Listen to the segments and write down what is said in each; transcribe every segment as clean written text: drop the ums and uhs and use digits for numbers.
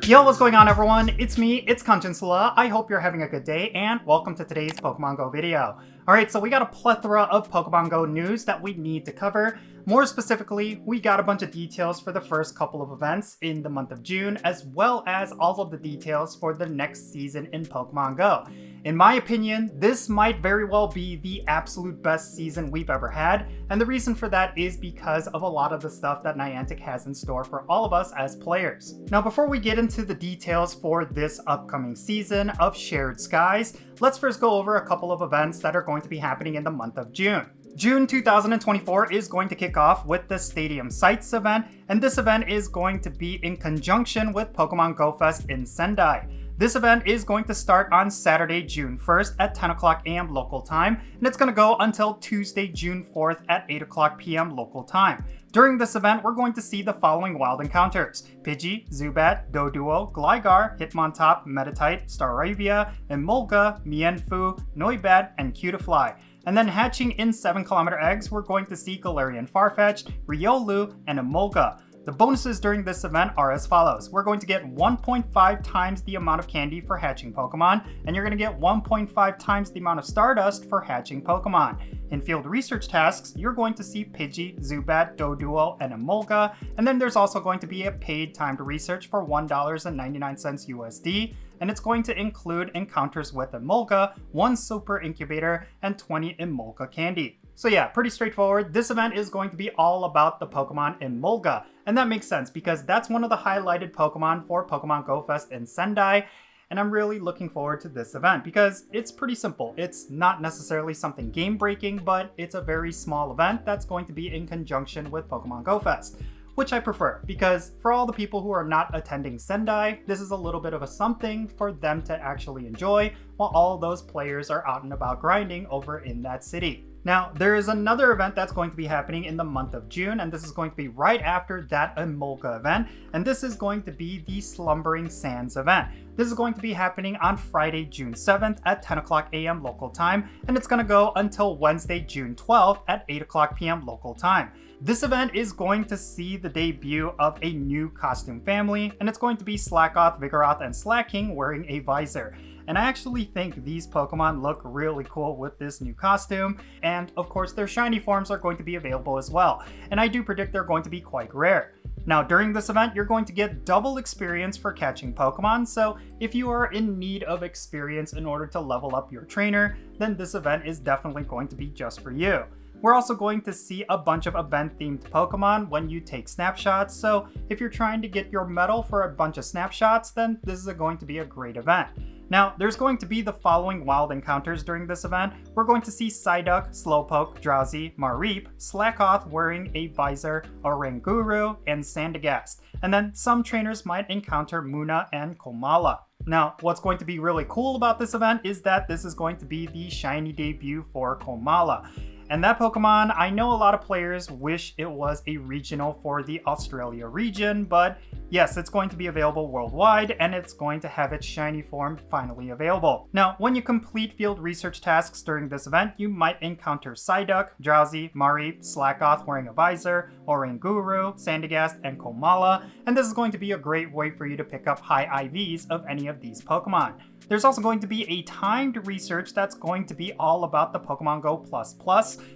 Yo, what's going on everyone? It's me, it's Jinsula. I hope you're having a good day and welcome to today's Pokemon Go video. Alright, so we got a plethora of Pokemon Go news that we need to cover. More specifically, we got a bunch of details for the first couple of events in the month of June, as well as all of the details for the next season in Pokemon Go. In my opinion, this might very well be the absolute best season we've ever had, and the reason for that is because of a lot of the stuff that Niantic has in store for all of us as players. Now, before we get into the details for this upcoming season of Shared Skies, let's first go over a couple of events that are going to be happening in the month of June. June 2024 is going to kick off with the Stadium Sites event, and this event is going to be in conjunction with Pokemon Go Fest in Sendai. This event is going to start on Saturday, June 1st at 10 o'clock a.m. local time, and it's going to go until Tuesday, June 4th at 8 o'clock p.m. local time. During this event, we're going to see the following wild encounters: Pidgey, Zubat, Doduo, Gligar, Hitmontop, Meditite, Staravia, Emolga, Mienfoo, Noibat, and Cutiefly. And then hatching in 7-kilometer eggs, we're going to see Galarian Farfetch'd, Riolu, and Emolga. The bonuses during this event are as follows. We're going to get 1.5 times the amount of candy for hatching Pokemon, and you're going to get 1.5 times the amount of Stardust for hatching Pokemon. In field research tasks, you're going to see Pidgey, Zubat, Doduo, and Emolga, and then there's also going to be a paid timed research for $1.99 USD, and it's going to include encounters with Emolga, 1 Super Incubator, and 20 Emolga candy. So yeah, pretty straightforward. This event is going to be all about the Pokemon Emolga, and that makes sense because that's one of the highlighted Pokemon for Pokemon Go Fest in Sendai, and I'm really looking forward to this event because it's pretty simple. It's not necessarily something game-breaking, but it's a very small event that's going to be in conjunction with Pokemon Go Fest, which I prefer because for all the people who are not attending Sendai, this is a little bit of a something for them to actually enjoy while all those players are out and about grinding over in that city. Now, there is another event that's going to be happening in the month of June, and this is going to be right after that Emolga event, and this is going to be the Slumbering Sands event. This is going to be happening on Friday, June 7th at 10 o'clock a.m. local time, and it's going to go until Wednesday, June 12th at 8 o'clock p.m. local time. This event is going to see the debut of a new costume family, and it's going to be Slackoth, Vigoroth, and Slacking wearing a visor. And I actually think these Pokemon look really cool with this new costume, and of course their shiny forms are going to be available as well, and I do predict they're going to be quite rare. Now, during this event, you're going to get double experience for catching Pokemon, so if you are in need of experience in order to level up your trainer, then this event is definitely going to be just for you. We're also going to see a bunch of event-themed Pokemon when you take snapshots, so if you're trying to get your medal for a bunch of snapshots, then this is going to be a great event. Now, there's going to be the following wild encounters during this event. We're going to see Psyduck, Slowpoke, Drowsy, Mareep, Slackoth wearing a visor, Oranguru, and Sandygast. And then some trainers might encounter Munna and Komala. Now, what's going to be really cool about this event is that this is going to be the shiny debut for Komala. And that Pokemon, I know a lot of players wish it was a regional for the Australia region, but yes, it's going to be available worldwide, and it's going to have its shiny form finally available. Now, when you complete field research tasks during this event, you might encounter Psyduck, Drowsy, Mareep, Slackoth wearing a visor, Oranguru, Sandygast, and Komala, and this is going to be a great way for you to pick up high IVs of any of these Pokemon. There's also going to be a timed research that's going to be all about the Pokemon Go++,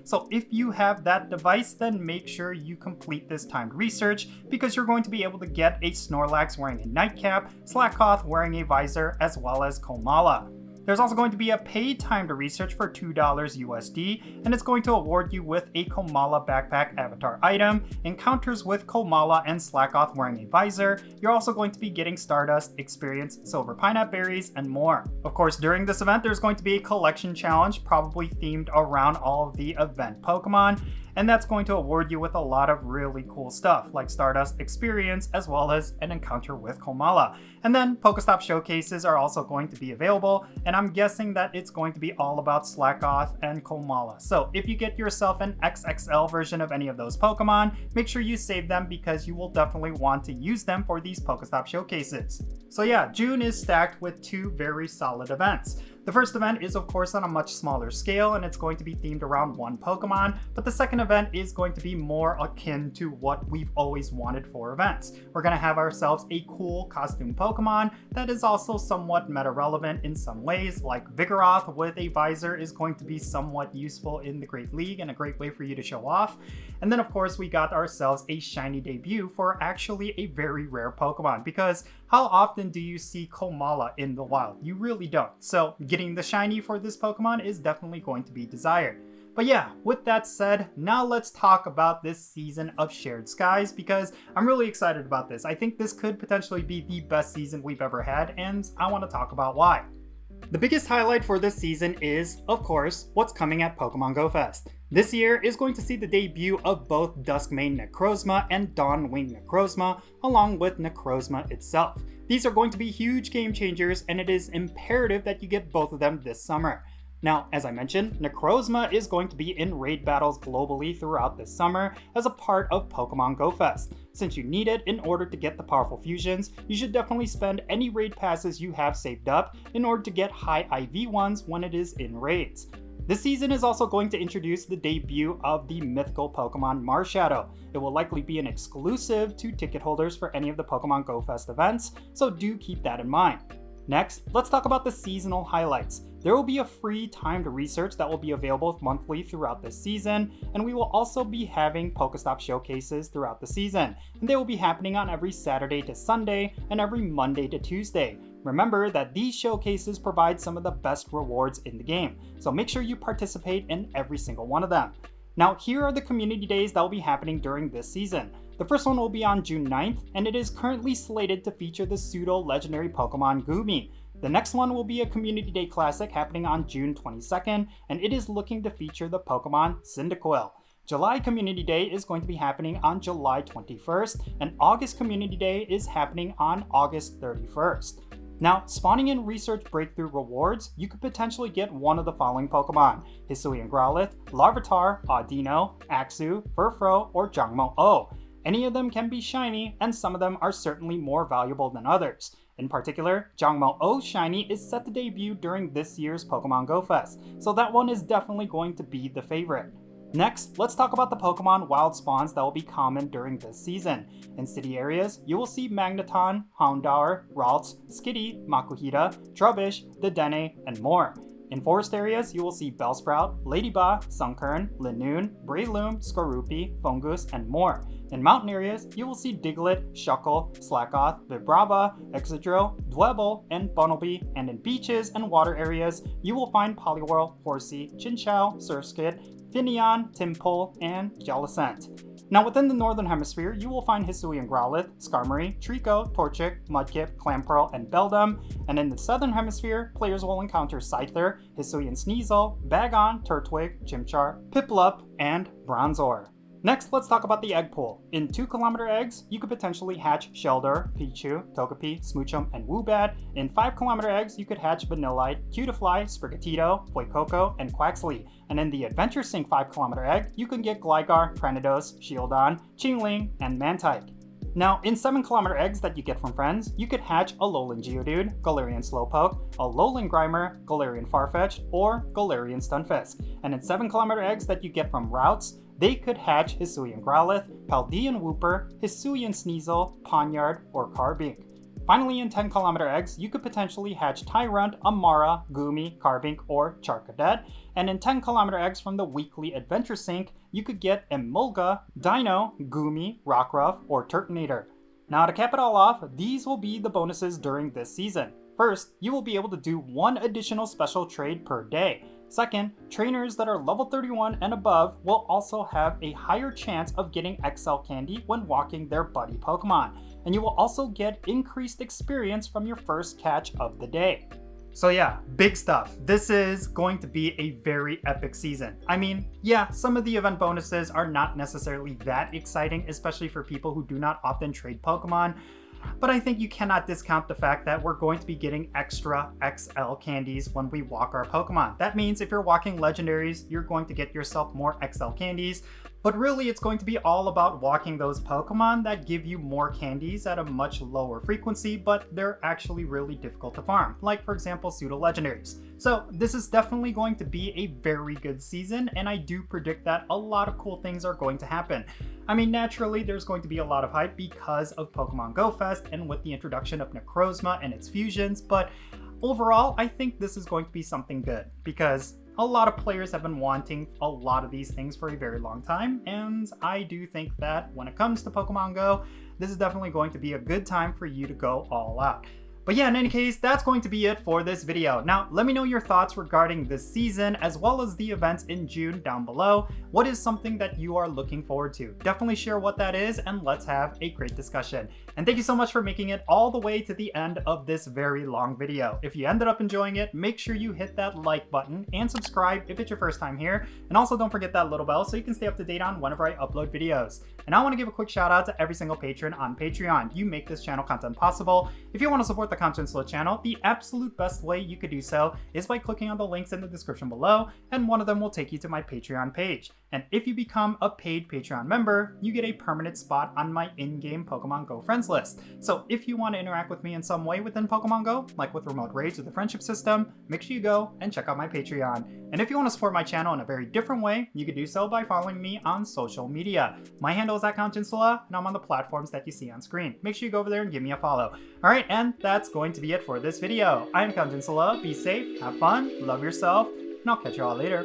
so if you have that device, then make sure you complete this timed research because you're going to be able to get a Snorlax wearing a nightcap, Slackoth wearing a visor, as well as Komala. There's also going to be a paid timed research for $2 USD, and it's going to award you with a Komala backpack avatar item, encounters with Komala and Slackoth wearing a visor. You're also going to be getting Stardust, Experience, Silver Pineapple Berries, and more. Of course, during this event, there's going to be a collection challenge, probably themed around all of the event Pokemon, and that's going to award you with a lot of really cool stuff like Stardust, Experience, as well as an encounter with Komala. And then Pokestop showcases are also going to be available, and I'm guessing that it's going to be all about Slackoth and Komala. So if you get yourself an XXL version of any of those Pokemon, make sure you save them because you will definitely want to use them for these Pokestop showcases. So yeah, June is stacked with two very solid events. The first event is of course on a much smaller scale and it's going to be themed around one Pokemon, but the second event is going to be more akin to what we've always wanted for events. We're going to have ourselves a cool costume Pokemon that is also somewhat meta relevant in some ways, like Vigoroth with a visor is going to be somewhat useful in the Great League and a great way for you to show off. And then of course we got ourselves a shiny debut for actually a very rare Pokemon, because how often do you see Komala in the wild? You really don't. So getting the shiny for this Pokemon is definitely going to be desired. But yeah, with that said, now let's talk about this season of Shared Skies, because I'm really excited about this. I think this could potentially be the best season we've ever had, and I want to talk about why. The biggest highlight for this season is, of course, what's coming at Pokemon Go Fest. This year is going to see the debut of both Duskmane Necrozma and Dawnwing Necrozma, along with Necrozma itself. These are going to be huge game changers, and it is imperative that you get both of them this summer. Now, as I mentioned, Necrozma is going to be in raid battles globally throughout this summer as a part of Pokemon Go Fest. Since you need it in order to get the powerful fusions, you should definitely spend any raid passes you have saved up in order to get high IV ones when it is in raids. This season is also going to introduce the debut of the mythical Pokemon Marshadow. It will likely be an exclusive to ticket holders for any of the Pokemon Go Fest events, so do keep that in mind. Next, let's talk about the seasonal highlights. There will be a free timed research that will be available monthly throughout this season, and we will also be having Pokestop showcases throughout the season, and they will be happening on every Saturday to Sunday and every Monday to Tuesday. Remember that these showcases provide some of the best rewards in the game, so make sure you participate in every single one of them. Now, here are the community days that will be happening during this season. The first one will be on June 9th, and it is currently slated to feature the pseudo-legendary Pokemon Goomy. The next one will be a Community Day Classic happening on June 22nd, and it is looking to feature the Pokemon Cyndaquil. July Community Day is going to be happening on July 21st, and August Community Day is happening on August 31st. Now, spawning in Research Breakthrough rewards, you could potentially get one of the following Pokemon: Hisuian Growlithe, Larvitar, Audino, Axew, Furfrou, or Jangmo-O. Any of them can be shiny, and some of them are certainly more valuable than others. In particular, Jangmo-O shiny is set to debut during this year's Pokemon Go Fest, so that one is definitely going to be the favorite. Next, let's talk about the Pokemon wild spawns that will be common during this season. In city areas, you will see Magneton, Houndour, Ralts, Skitty, Makuhita, Trubbish, Dedenne, and more. In forest areas, you will see Bellsprout, Ladybug, Sunkern, Linoone, Breloom, Skorupi, Fungus, and more. In mountain areas, you will see Diglett, Shuckle, Slackoth, Vibrava, Excadrill, Dwebble, and Bunnelby, and in beaches and water areas, you will find Poliwhirl, Horsey, Chinchou, Surskit, Finneon, Tympole, and Jellicent. Now within the Northern Hemisphere, you will find Hisuian Growlithe, Skarmory, Trico, Torchic, Mudkip, Clamperl, and Beldum, and in the Southern Hemisphere, players will encounter Scyther, Hisuian Sneasel, Bagon, Turtwig, Chimchar, Piplup, and Bronzor. Next, let's talk about the egg pool. In 2km eggs, you could potentially hatch Shelder, Pichu, Togepi, Smoochum, and Woobat. In 5km eggs, you could hatch Vanillite, Cutiefly, Sprigatito, Fuecoco, and Quaxly. And in the Adventure Sync 5km egg, you can get Gligar, Cranidos, Shieldon, Chingling, and Mantike. Now, in 7km eggs that you get from friends, you could hatch a Alolan Geodude, Galarian Slowpoke, a Alolan Grimer, Galarian Farfetch'd, or Galarian Stunfisk. And in 7km eggs that you get from routes, they could hatch Hisuian Growlithe, Paldean Wooper, Hisuian Sneasel, Ponyard, or Carbink. Finally, in 10km eggs, you could potentially hatch Tyrant, Amara, Goomy, Carbink, or Charcadet. And in 10km eggs from the weekly Adventure Sync, you could get Emolga, Dino, Goomy, Rockruff, or Turtonator. Now to cap it all off, these will be the bonuses during this season. First, you will be able to do one additional special trade per day. Second, trainers that are level 31 and above will also have a higher chance of getting XL candy when walking their buddy Pokemon. And you will also get increased experience from your first catch of the day. So yeah, big stuff. This is going to be a very epic season. I mean, yeah, some of the event bonuses are not necessarily that exciting, especially for people who do not often trade Pokemon. But I think you cannot discount the fact that we're going to be getting extra XL candies when we walk our Pokemon. That means if you're walking legendaries, you're going to get yourself more XL candies. But really, it's going to be all about walking those Pokemon that give you more candies at a much lower frequency, but they're actually really difficult to farm, like for example pseudo-legendaries. So this is definitely going to be a very good season, and I do predict that a lot of cool things are going to happen. I mean, naturally, there's going to be a lot of hype because of Pokemon Go Fest and with the introduction of Necrozma and its fusions, but overall, I think this is going to be something good because a lot of players have been wanting a lot of these things for a very long time, and I do think that when it comes to Pokemon Go, this is definitely going to be a good time for you to go all out. But yeah, in any case, that's going to be it for this video. Now, let me know your thoughts regarding this season, as well as the events in June down below. What is something that you are looking forward to? Definitely share what that is, and let's have a great discussion. And thank you so much for making it all the way to the end of this very long video. If you ended up enjoying it, make sure you hit that like button and subscribe if it's your first time here. And also don't forget that little bell so you can stay up to date on whenever I upload videos. And I want to give a quick shout out to every single patron on Patreon. You make this channel content possible. If you want to support the Jinsula channel, the absolute best way you could do so is by clicking on the links in the description below, and one of them will take you to my Patreon page. And if you become a paid Patreon member, you get a permanent spot on my in-game Pokemon Go friends list. So if you want to interact with me in some way within Pokemon Go, like with remote raids or the friendship system, make sure you go and check out my Patreon. And if you want to support my channel in a very different way, you can do so by following me on social media. My handle is @Jinsula, and I'm on the platforms that you see on screen. Make sure you go over there and give me a follow. Alright, and that's going to be it for this video. I'm Jinsula. Be safe, have fun, love yourself, and I'll catch you all later.